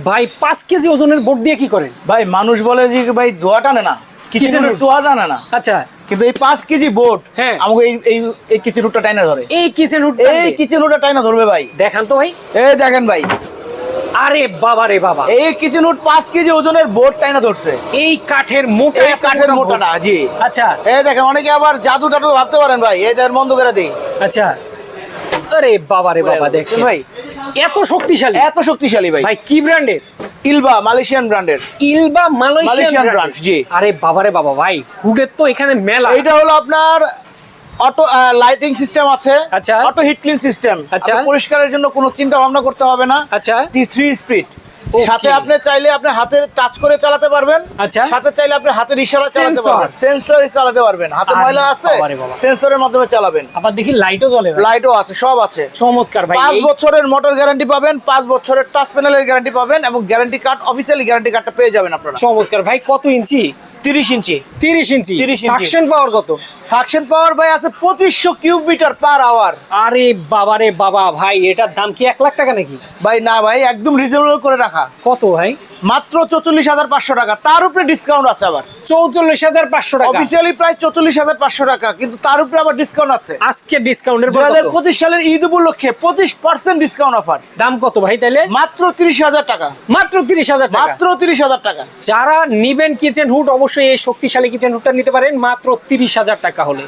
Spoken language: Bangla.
ভাই 5 কেজি ওজনের বোর্ড দিয়ে কি করেন? ভাই মানুষ বলে যে ভাই ধোয়া টানে না, কিচেন রুট ধোয়া টানে না। আচ্ছা, কিন্তু এই 5 কেজি বোর্ড হ্যাঁ আমাকে এই কিচেন রুটটা টাইনা ধরে। এই কিচেন রুট, এই কিচেন রুটটা টাইনা ধরবে ভাই। দেখান তো ভাই। এই দেখেন ভাই, আরে বাবা রে বাবা, এই কিচেন রুট 5 কেজি ওজনের বোর্ড টাইনা ধরছে। এই কাঠের মোটা, এই কাঠের মোটাটা, জি। আচ্ছা এই দেখেন, অনেকে আবার জাদু টাদু ভাবতে পারেন ভাই, এই দেখেন বন্ধ করে দেই। আচ্ছা, আরে বাবা রে বাবা, দেখেন ভাই এত শক্তিশালী, এত শক্তিশালী ভাই। ভাই কি ব্র্যান্ডের? ইলবা, মালয়েশিয়ান ব্র্যান্ডের। ইলবা মালয়েশিয়ান ব্র্যান্ড, জি। আরে বাবা রে বাবা ভাই, হুডের তো এখানে মেলা। এইটা হলো আপনার অটো লাইটিং সিস্টেম আছে, আচ্ছা। Auto hit clean system. আচ্ছা। পরিষ্কারের জন্য কোনো চিন্তা ভাবনা করতে হবে না। আচ্ছা 3 স্পিড। Okay. সাথে আপনি চাইলে আপনি হাতে টাচ করে চালাতে পারবেন। আচ্ছা। সাথে চাইলে আপনি হাতের ইশারা চালাতে Sensor. পারবেন, সেন্সরে চালাতে পারবেন। হাতে আরে ময়লা আছে, বাবারে বাবা। সেন্সরের মাধ্যমে চালাবেন। আবার দেখি লাইটও জ্বলে ভাই। লাইটও আছে, সব আছে। চমৎকার ভাই। 5 বছরের মোটর গ্যারান্টি পাবেন, 5 বছরের টাচ প্যানেলের গ্যারান্টি পাবেন, এবং গ্যারান্টি কার্ড, অফিসিয়ালি গ্যারান্টি কার্ডটা পেয়ে যাবেন আপনারা। চমৎকার ভাই, কত ইঞ্চি? 30 ইঞ্চি। 30 ইঞ্চি। 30 ইঞ্চি। সাকশন পাওয়ার কত? সাকশন পাওয়ার ভাই আছে 2500 কিউব মিটার পার আওয়ার। আরে বাবা রে বাবা ভাই, এটার দাম কি 1 লাখ টাকা নাকি? ভাই না ভাই, একদম রিজনেবল করে রাখা। কত ভাই? মাত্র 44,500 টাকা, তার উপরে ডিসকাউন্ট আছে আবার। 44,500 টাকা। অফিসিয়ালি প্রায় 44,500 টাকা, কিন্তু তার উপরে আবার ডিসকাউন্ট আছে। আজকে ডিসকাউন্টের পর কত? 2025 সালের ঈদ উপলক্ষে 25% ডিসকাউন্ট অফার। দাম কত ভাই তাইলে? মাত্র 30,000 টাকা। মাত্র 30,000 টাকা। মাত্র 30,000 টাকা। যারা নিবেন কিচেন হুড, অবশ্যই এই শক্তিশালী কিচেন হুডটা নিতে পারেন মাত্র 30,000 টাকা হলে।